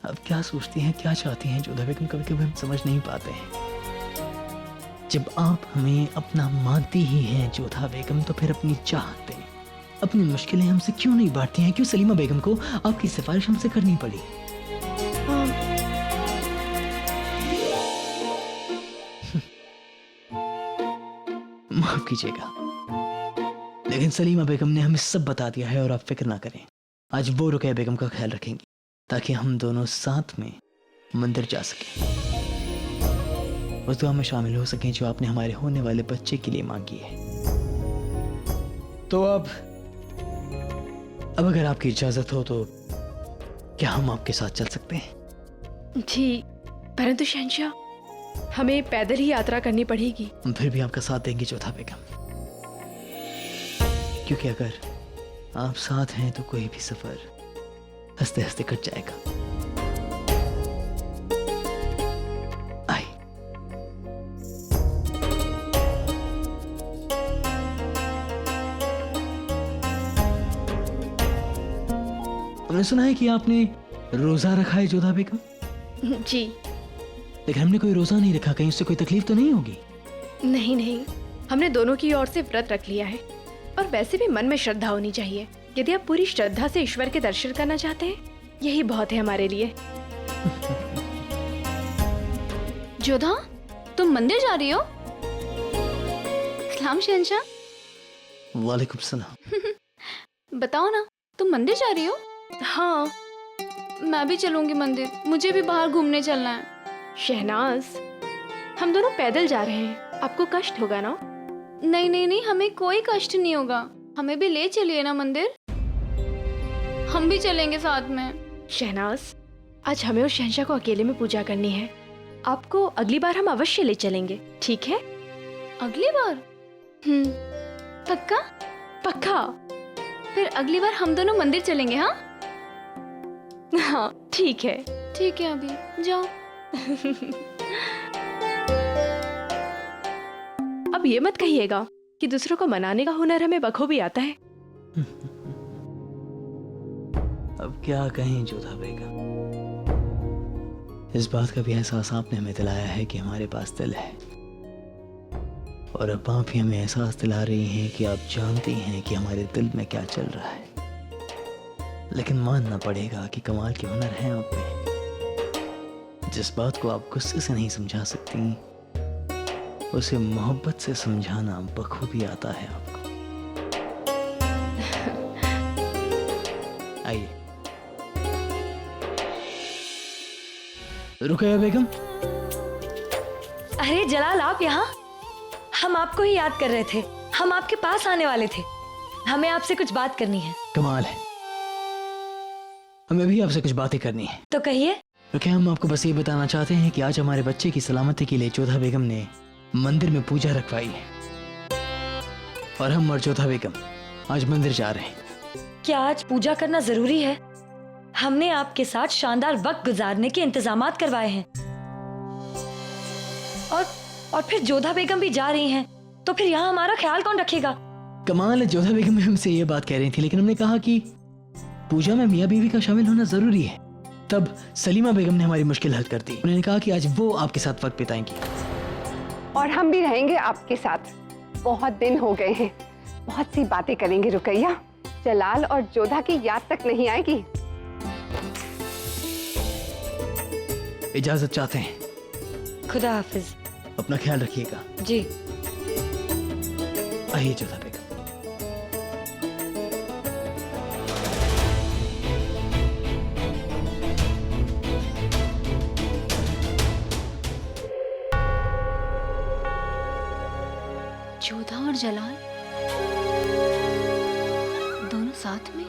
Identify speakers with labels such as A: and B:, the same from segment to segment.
A: अब क्या सोचती हैं, क्या चाहती हैं जोधा बेगम, कभी कभी हम समझ नहीं पाते हैं। जब आप हमें अपना मानती ही हैं जोधा बेगम, तो फिर अपनी चाहतें, अपनी मुश्किलें हमसे क्यों नहीं बांटती हैं? क्यों सलीमा बेगम को आपकी सिफारिश हमसे करनी पड़ी? माफ कीजिएगा, लेकिन सलीमा बेगम ने हमें सब बता दिया है और आप फिक्र ना करें। आज वो रुकैया बेगम का ख्याल रखेंगी ताकि हम दोनों साथ में मंदिर जा सकें, उस दुआ में शामिल हो सकें जो आपने हमारे होने वाले बच्चे के लिए मांगी है। तो अब अगर आपकी इजाजत हो तो क्या हम आपके साथ चल सकते हैं?
B: जी, परंतु शहंशाह, हमें पैदल ही यात्रा करनी पड़ेगी।
A: हम फिर भी आपका साथ देंगे जोधा बेगम, क्योंकि अगर आप साथ हैं तो कोई भी सफर हंसते हंसते कट जाएगा। आए। हमने सुना है कि आपने रोजा रखा है जोधा बेगम।
B: जी।
A: लेकिन हमने कोई रोजा नहीं रखा, कहीं उससे कोई तकलीफ तो नहीं होगी?
B: नहीं नहीं, हमने दोनों की ओर से व्रत रख लिया है। और वैसे भी मन में श्रद्धा होनी चाहिए। यदि आप पूरी श्रद्धा से ईश्वर के दर्शन करना चाहते हैं, यही बहुत है हमारे लिए।
C: जोधा, तुम मंदिर जा रही हो? सलाम शहंशाह।
A: वालेकुम सलाम।
C: बताओ ना, तुम मंदिर जा रही हो?
B: हाँ,
C: मैं भी चलूंगी मंदिर, मुझे भी बाहर घूमने चलना है।
B: शहनाज, हम दोनों पैदल जा रहे हैं, आपको कष्ट होगा ना?
C: नहीं नहीं नहीं, हमें कोई कष्ट नहीं होगा। हमें भी ले चलिए ना मंदिर, हम भी चलेंगे साथ में।
B: शहनाज, आज हमें और शहंशाह को अकेले में पूजा करनी है। आपको अगली बार हम अवश्य ले चलेंगे, ठीक है?
C: अगली बार? पक्का?
B: पक्का।
C: फिर अगली बार हम दोनों मंदिर चलेंगे। हाँ
B: हाँ, ठीक है।
C: ठीक है, अभी जाओ।
B: अब ये मत कहिएगा कि दूसरों को मनाने का हुनर हमें बखूबी आता है।
A: अब क्या कहें जोधा बेगम, इस बात का भी एहसास आपने हमें दिलाया है कि हमारे पास दिल है, और अब आप ही हमें एहसास दिला रही हैं कि आप जानती हैं कि हमारे दिल में क्या चल रहा है। लेकिन मानना पड़ेगा कि कमाल के हुनर हैं आप में। जिस बात को आप गुस्से से नहीं समझा सकती, उसे मोहब्बत से समझाना बखूबी आता है आपको। आइए। रुकैया बेगम।
D: अरे जलाल, आप यहाँ? हम आपको ही याद कर रहे थे, हम आपके पास आने वाले थे। हमें आपसे कुछ बात करनी है।
A: कमाल है, हमें भी आपसे कुछ बातें करनी है।
D: तो कहिए।
A: रुकैया, हम आपको बस ये बताना चाहते हैं कि आज हमारे बच्चे की सलामती के लिए जोधा बेगम ने मंदिर में पूजा रखवाई है, और हम और जोधा बेगम आज मंदिर जा रहे हैं।
D: क्या आज पूजा करना जरूरी है? हमने आपके साथ शानदार वक्त गुजारने के इंतजामात करवाए हैं, और फिर जोधा बेगम भी जा रही हैं, तो फिर यहाँ हमारा ख्याल कौन रखेगा?
A: कमाल है, जोधा बेगम हमसे ये बात कह रही थी, लेकिन हमने कहा कि पूजा में मियाँ बीवी का शामिल होना जरूरी है। तब सलीमा बेगम ने हमारी मुश्किल हल कर दी। उन्होंने कहा कि आज वो आपके साथ वक्त बिताएंगी,
E: और हम भी रहेंगे आपके साथ। बहुत दिन हो गए हैं, बहुत सी बातें करेंगे रुकैया। जलाल और जोधा की याद तक नहीं आएगी।
A: इजाजत चाहते हैं।
D: खुदा हाफिज।
A: अपना ख्याल रखिएगा।
D: जी।
A: आइए जोधा बेगम।
C: जोधा और जलाल दोनों साथ में?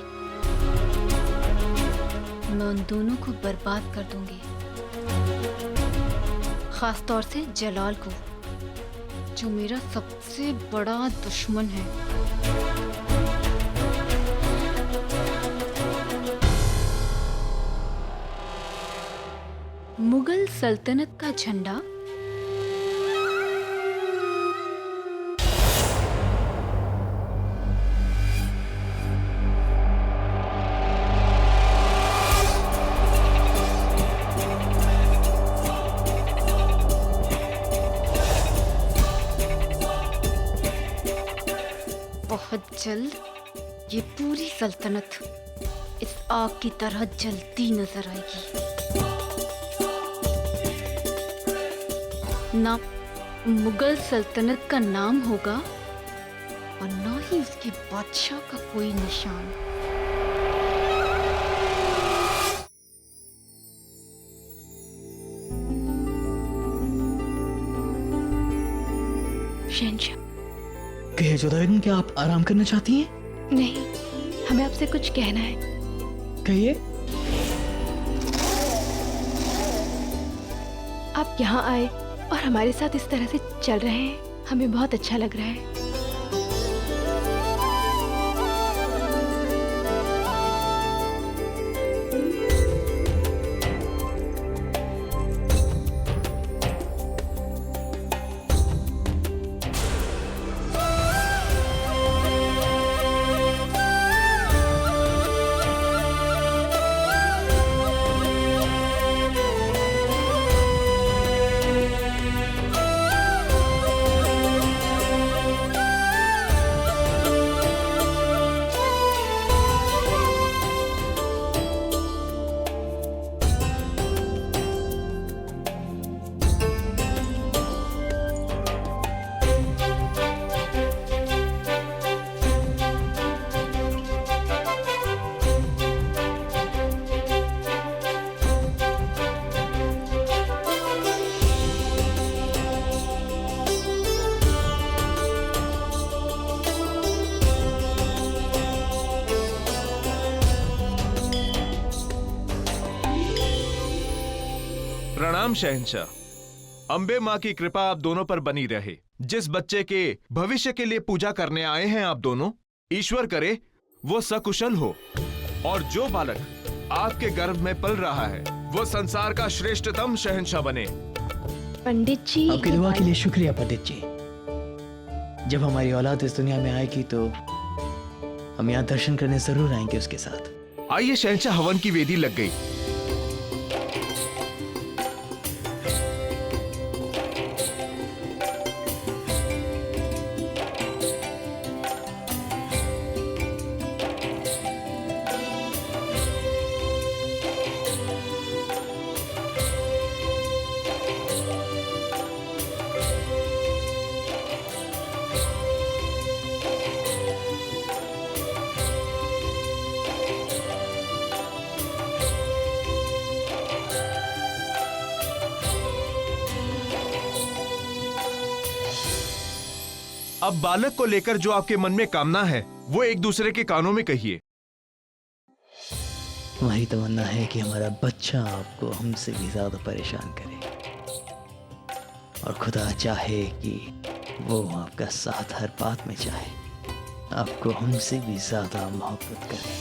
C: मैं उन दोनों को बर्बाद कर दूंगी, खास तौर से जलाल को, जो मेरा सबसे बड़ा दुश्मन है। मुगल सल्तनत का झंडा जल्द ये पूरी सल्तनत इस आग की तरह जलती नजर आएगी। ना मुगल सल्तनत का नाम होगा और ना ही उसके बादशाह का कोई निशान।
B: शहंशाह,
A: कहिए जोधा बेगम, क्या आप आराम करना चाहती हैं?
B: नहीं, हमें आपसे कुछ कहना है।
A: कहिए।
B: आप यहाँ आए और हमारे साथ इस तरह से चल रहे हैं, हमें बहुत अच्छा लग रहा है।
F: प्रणाम शहंशाह। अम्बे माँ की कृपा आप दोनों पर बनी रहे। जिस बच्चे के भविष्य के लिए पूजा करने आए हैं आप दोनों, ईश्वर करे वो सकुशल हो और जो बालक आपके गर्भ में पल रहा है वो संसार का श्रेष्ठतम शहंशाह बने।
B: पंडित जी,
A: आपकी दुआ के लिए शुक्रिया पंडित जी। जब हमारी औलाद इस दुनिया में आएगी तो हम यहाँ दर्शन करने जरूर आएंगे उसके साथ।
F: आइए शहंशाह, हवन की वेदी लग गई। अब बालक को लेकर जो आपके मन में कामना है वो एक दूसरे के कानों में कहिए।
A: हमारी तमन्ना है कि हमारा बच्चा आपको हमसे भी ज्यादा परेशान करे और खुदा चाहे कि वो आपका साथ हर बात में चाहे, आपको हमसे भी ज्यादा मोहब्बत करे।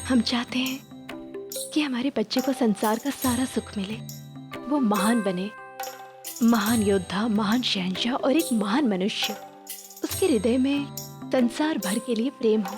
B: हम चाहते हैं कि हमारे बच्चे को संसार का सारा सुख मिले, वो महान बने, महान योद्धा, महान शहंशाह और एक महान मनुष्य। उसके हृदय में संसार भर के लिए प्रेम हो।